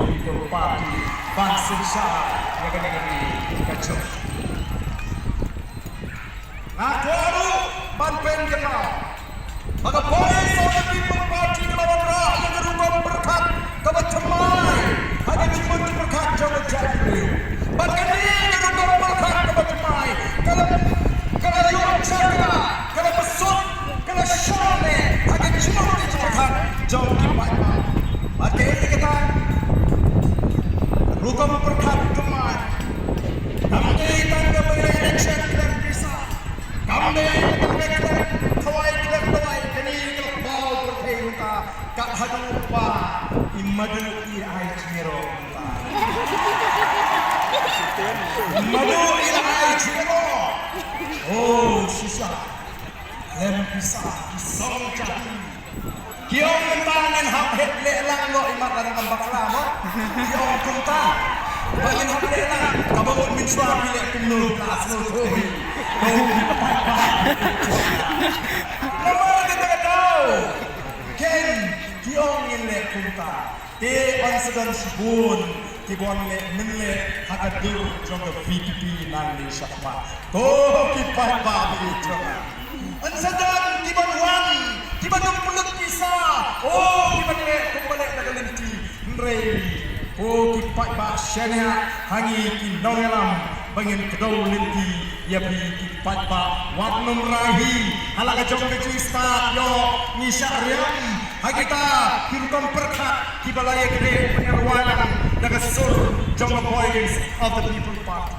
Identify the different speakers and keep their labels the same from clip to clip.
Speaker 1: People Party Bansin Shah yang kena kacau. Ngaku banpen kenal. Maka Voice of the People Party melawan rakyat yang berubah berkat kebacemai hanya cuma berkat jawa jadi. Bahkan ini berubah berkat kebacemai. Kalau yuk jaga, kalau besok, kalau syone hanya cuma berkat jawa kipai. Maka ini kita rukam berkat kemai. Kami tanda election dan kisah. Kami tanda kawai kawai kini kalau berkeluka kat hadupa imadu irai ciro. Imadu irai ciro. Oh sisa lem pisah pisang jadi. Kiong mentangan hak het lelang lo imat dan kambak lama. Kiong kuntang bangin hak lelang kabangun min suami le kumnul kelas lo tuhi. Nama kita tahu. Ken kiong le kuntang. Te onsedan subun tibon le menle hakadur jonga PPP nang ni syakma. Ko kipai babi jonga. Onsedan tibon wan tibon mulut pisah. Oh tibon le kumbalik nagalenti. Nrei. Oh kipai ba syania hangi kinongelam bangin kedau lenti ya bi kipai ba warnum rahi halaga jonga cista yo ni syariam hagita kirkom perkat kibalaya gede penyerwanan daga sur jonga Voice of the People Party.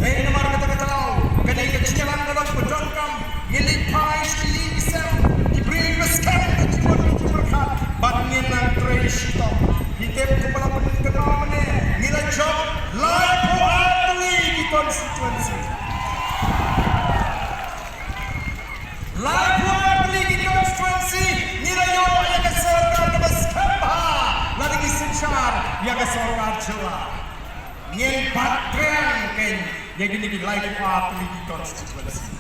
Speaker 1: Hei nomor kata tahu kini kecilan dalam pejangkam ngilipai isem diberi meskan kecilan perkat bangin nang treshito hitep kepala penkenal nilai job live proudly di konstituensi live proudly di konstituensi nilai yo yang kesorkan kebeskapa lagi sencar yang kesorkan Jawa ngin patren ken yang gini di live proudly di konstituensi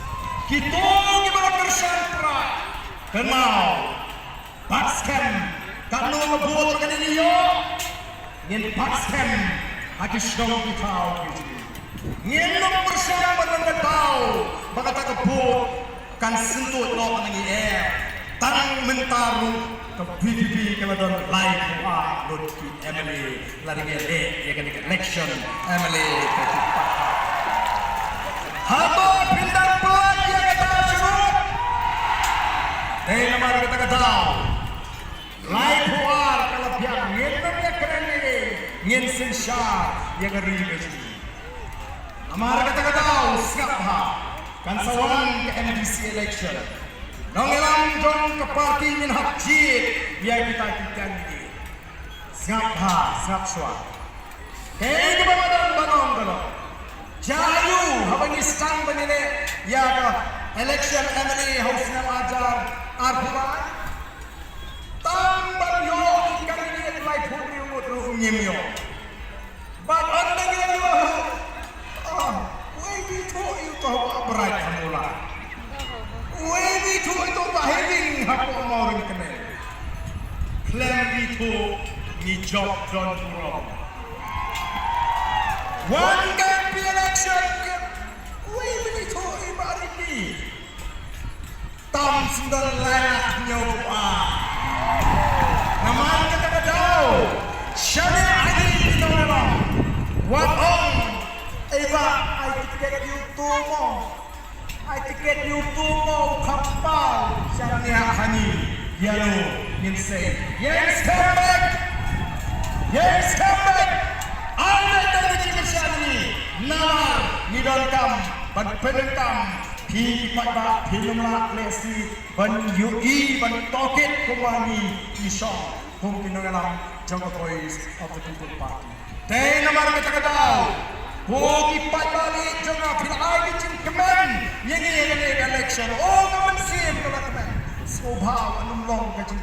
Speaker 1: kita gimana bersentra kenal Baskem kanu ngebuat kan ini yo ngin Baskem haki syong kitau ngin nomor syong menengetau baka tak kebut kan sentuh lo menangi tang mentaru ke PPP keladon live Lutfi Emily lari ngele ya kan election Emily ketupat haba pindah pelan ya kata syurut nomor kita ketau live war kalau biar ngin ya keren ini ngin sensyar ya ngeri beji nomor kita ketau siap ha kan sawan ke MDC election nongelam jong ke parti min hak jid biar kita kikan ini siap ha siap suat kaya kebadan banong kalau jayu habang istang banile ya ka election Emily Hosna Ajar arpuan tambah yo ikan ini live putri umut runyim yo but anda gila yo wei itu berat kamula wei itu bahiring aku mau ring kene klaim itu ni job don puro one game election wei itu ibariki tam sundan layak nyoba naman kita tahu syariah ini kita memang wabong iba ay tiket YouTube mo kapal syariah hani yalo ninsay yes come back anda dari Indonesia ini nawar nidolkam penentang di pada filmlah lesi ban UI ban toket kumani isong kung pinangalang Jonga Voice of the People Party. Tay naman kita kataw huwag ipatbalik Jonga pinakay kitchen kemen yang ini election o naman siyem kala kemen sobaw anong long kajing